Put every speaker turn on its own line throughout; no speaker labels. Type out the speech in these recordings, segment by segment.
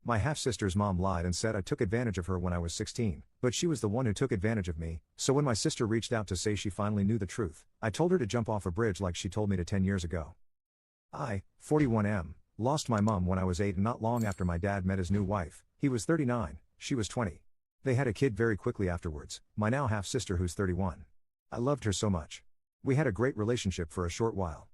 My half-sister's mom lied and said I took advantage of her when I was 16, but she was the one who took advantage of me, so when my sister reached out to say she finally knew the truth, I told her to jump off a bridge like she told me to 10 years ago. I, 41M, lost my mom when I was 8 and not long after my dad met his new wife. He was 39, she was 20. They had a kid very quickly afterwards, my now half-sister who's 31. I loved her so much. We had a great relationship for a short while.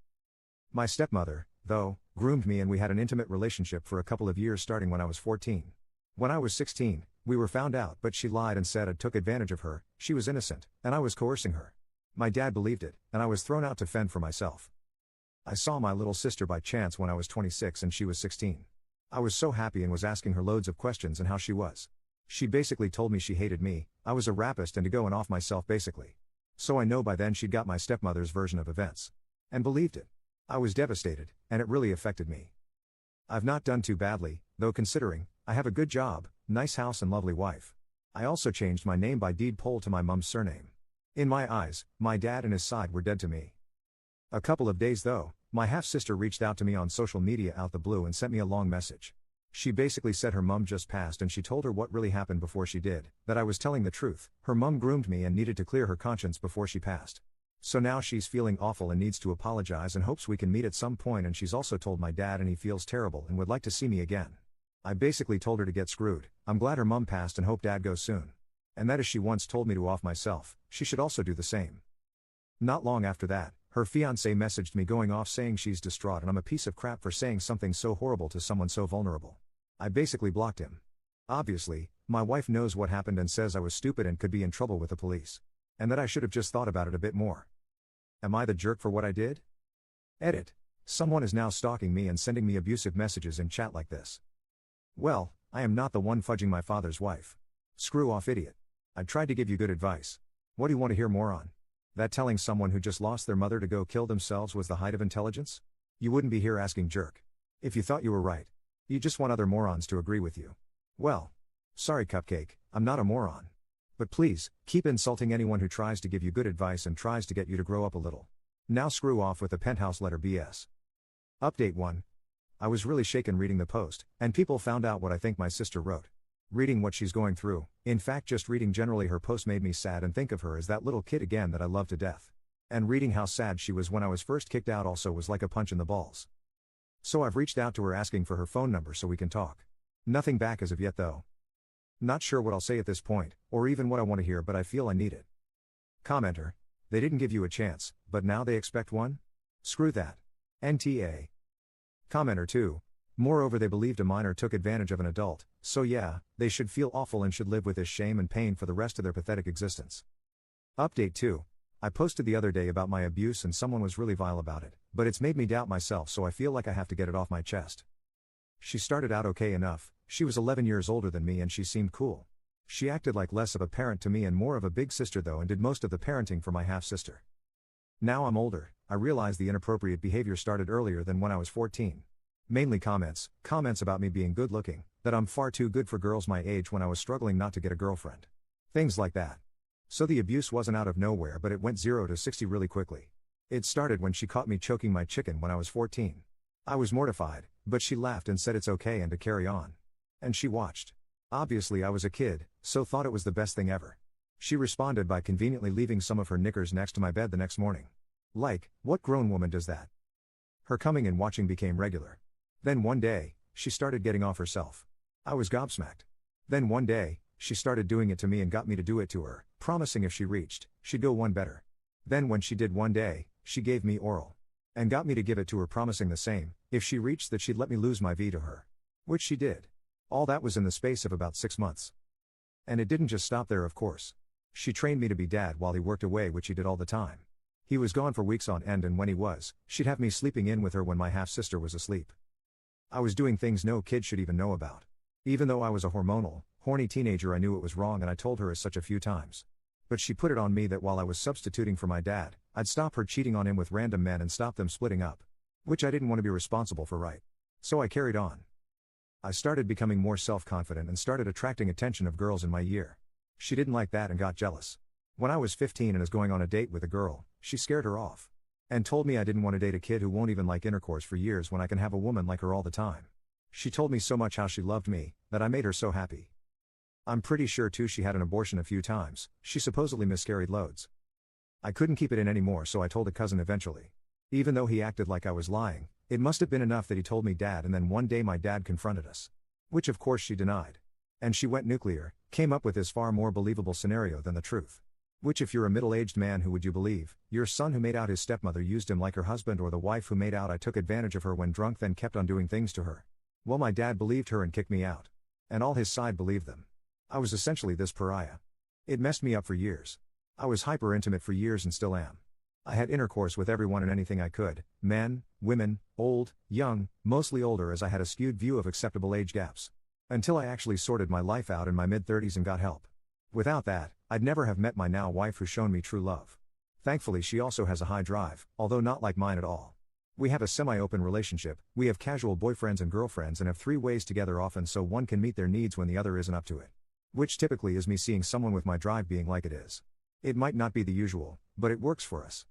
My stepmother, though, groomed me and we had an intimate relationship for a couple of years starting when I was 14. When I was 16, we were found out but she lied and said I took advantage of her, she was innocent, and I was coercing her. My dad believed it, and I was thrown out to fend for myself. I saw my little sister by chance when I was 26 and she was 16. I was so happy and was asking her loads of questions and how she was. She basically told me she hated me, I was a rapist and to go and off myself basically. So I know by then she'd got my stepmother's version of events. And believed it. I was devastated, and it really affected me. I've not done too badly, though considering, I have a good job, nice house and lovely wife. I also changed my name by deed poll to my mum's surname. In my eyes, my dad and his side were dead to me. A couple of days though, my half-sister reached out to me on social media out the blue and sent me a long message. She basically said her mum just passed and she told her what really happened before she did, that I was telling the truth, her mum groomed me and needed to clear her conscience before she passed. So now she's feeling awful and needs to apologize and hopes we can meet at some point, and she's also told my dad and he feels terrible and would like to see me again. I basically told her to get screwed. I'm glad her mum passed and hope dad goes soon. And that as she once told me to off myself, she should also do the same. Not long after that, her fiancé messaged me going off saying she's distraught and I'm a piece of crap for saying something so horrible to someone so vulnerable. I basically blocked him. Obviously, my wife knows what happened and says I was stupid and could be in trouble with the police. And that I should have just thought about it a bit more. Am I the jerk for what I did? Edit. Someone is now stalking me and sending me abusive messages in chat like this. Well, I am not the one fudging my father's wife. Screw off, idiot. I tried to give you good advice. What do you want to hear more on? That telling someone who just lost their mother to go kill themselves was the height of intelligence? You wouldn't be here asking jerk. If you thought you were right. You just want other morons to agree with you. Well. Sorry Cupcake, I'm not a moron. But please, keep insulting anyone who tries to give you good advice and tries to get you to grow up a little. Now screw off with the penthouse letter BS. Update 1. I was really shaken reading the post, and people found out what I think my sister wrote. Reading what she's going through, in fact just reading generally her post made me sad and think of her as that little kid again that I love to death. And reading how sad she was when I was first kicked out also was like a punch in the balls. So I've reached out to her asking for her phone number so we can talk. Nothing back as of yet though. Not sure what I'll say at this point, or even what I want to hear, but I feel I need it. Commenter. They didn't give you a chance, but now they expect one? Screw that. NTA. Commenter 2. Moreover, they believed a minor took advantage of an adult, so yeah, they should feel awful and should live with this shame and pain for the rest of their pathetic existence. Update 2. I posted the other day about my abuse and someone was really vile about it, but it's made me doubt myself, so I feel like I have to get it off my chest. She started out okay enough. She was 11 years older than me and she seemed cool. She acted like less of a parent to me and more of a big sister though, and did most of the parenting for my half-sister. Now I'm older, I realize the inappropriate behavior started earlier than when I was 14. Mainly comments about me being good looking, that I'm far too good for girls my age when I was struggling not to get a girlfriend. Things like that. So the abuse wasn't out of nowhere, but it went 0 to 60 really quickly. It started when she caught me choking my chicken when I was 14. I was mortified, but she laughed and said it's okay and to carry on. And she watched. Obviously I was a kid, so thought it was the best thing ever. She responded by conveniently leaving some of her knickers next to my bed the next morning. Like, what grown woman does that? Her coming and watching became regular. Then one day, she started getting off herself. I was gobsmacked. Then one day, she started doing it to me and got me to do it to her, promising if she reached, she'd go one better. Then when she did one day, she gave me oral. And got me to give it to her, promising the same, if she reached that she'd let me lose my V to her. Which she did. All that was in the space of about 6 months. And it didn't just stop there, of course. She trained me to be dad while he worked away, which he did all the time. He was gone for weeks on end, and when he was, she'd have me sleeping in with her when my half-sister was asleep. I was doing things no kid should even know about. Even though I was a hormonal, horny teenager, I knew it was wrong, and I told her as such a few times. But she put it on me that while I was substituting for my dad, I'd stop her cheating on him with random men and stop them splitting up. Which I didn't want to be responsible for, right? So I carried on. I started becoming more self-confident and started attracting attention of girls in my year. She didn't like that and got jealous. When I was 15 and was going on a date with a girl, she scared her off. And told me I didn't want to date a kid who won't even like intercourse for years when I can have a woman like her all the time. She told me so much how she loved me, that I made her so happy. I'm pretty sure too she had an abortion a few times, she supposedly miscarried loads. I couldn't keep it in anymore, so I told a cousin eventually. Even though he acted like I was lying, it must have been enough that he told me dad, and then one day my dad confronted us. Which of course she denied. And she went nuclear, came up with this far more believable scenario than the truth. Which, if you're a middle-aged man, who would you believe? Your son who made out his stepmother used him like her husband, or the wife who made out I took advantage of her when drunk then kept on doing things to her? Well, my dad believed her and kicked me out. And all his side believed them. I was essentially this pariah. It messed me up for years. I was hyper-intimate for years and still am. I had intercourse with everyone and anything I could, men, women, old, young, mostly older, as I had a skewed view of acceptable age gaps. Until I actually sorted my life out in my mid-30s and got help. Without that, I'd never have met my now wife, who's shown me true love. Thankfully she also has a high drive, although not like mine at all. We have a semi-open relationship, we have casual boyfriends and girlfriends and have 3 ways together often so one can meet their needs when the other isn't up to it. Which typically is me seeing someone with my drive being like it is. It might not be the usual, but it works for us.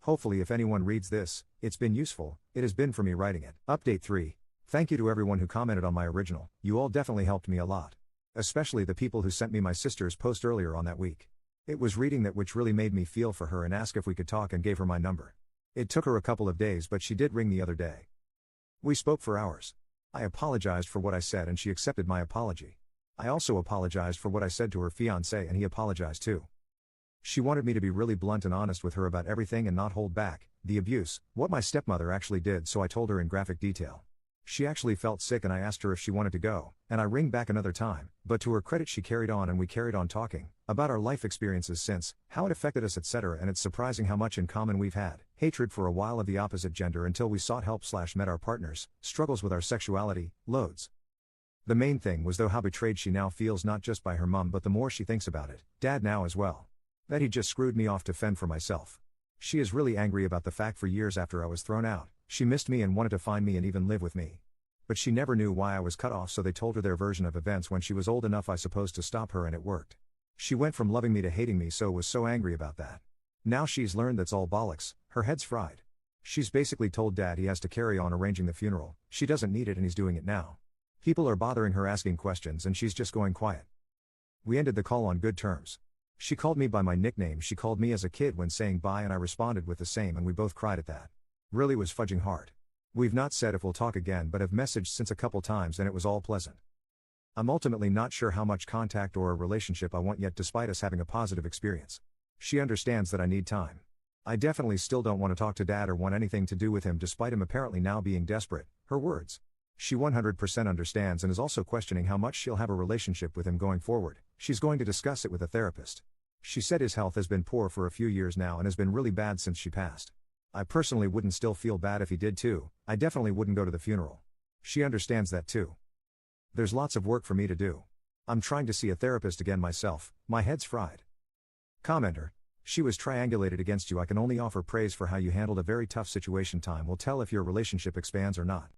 Hopefully if anyone reads this, it's been useful. It has been for me writing it. Update 3. Thank you to everyone who commented on my original, you all definitely helped me a lot. Especially the people who sent me my sister's post earlier on that week. It was reading that which really made me feel for her and ask if we could talk and gave her my number. It took her a couple of days, but she did ring the other day. We spoke for hours. I apologized for what I said and she accepted my apology. I also apologized for what I said to her fiancé and he apologized too. She wanted me to be really blunt and honest with her about everything and not hold back, the abuse, what my stepmother actually did, so I told her in graphic detail. She actually felt sick and I asked her if she wanted to go, and I ring back another time, but to her credit she carried on and we carried on talking, about our life experiences since, how it affected us etc. And it's surprising how much in common we've had, hatred for a while of the opposite gender until we sought help / met our partners, struggles with our sexuality, loads. The main thing was though how betrayed she now feels, not just by her mum but the more she thinks about it, dad now as well. That he just screwed me off to fend for myself. She is really angry about the fact for years after I was thrown out, she missed me and wanted to find me and even live with me. But she never knew why I was cut off, so they told her their version of events when she was old enough I suppose to stop her, and it worked. She went from loving me to hating me, so was so angry about that. Now she's learned that's all bollocks, her head's fried. She's basically told dad he has to carry on arranging the funeral, she doesn't need it and he's doing it now. People are bothering her asking questions and she's just going quiet. We ended the call on good terms. She called me by my nickname she called me as a kid when saying bye and I responded with the same and we both cried at that. Really was fudging hard. We've not said if we'll talk again but have messaged since a couple times and it was all pleasant. I'm ultimately not sure how much contact or a relationship I want yet despite us having a positive experience. She understands that I need time. I definitely still don't want to talk to dad or want anything to do with him despite him apparently now being desperate, her words. She 100% understands and is also questioning how much she'll have a relationship with him going forward. She's going to discuss it with a therapist. She said his health has been poor for a few years now and has been really bad since she passed. I personally wouldn't still feel bad if he did too, I definitely wouldn't go to the funeral. She understands that too. There's lots of work for me to do. I'm trying to see a therapist again myself, my head's fried. Commenter. She was triangulated against you. I can only offer praise for how you handled a very tough situation. Time will tell if your relationship expands or not.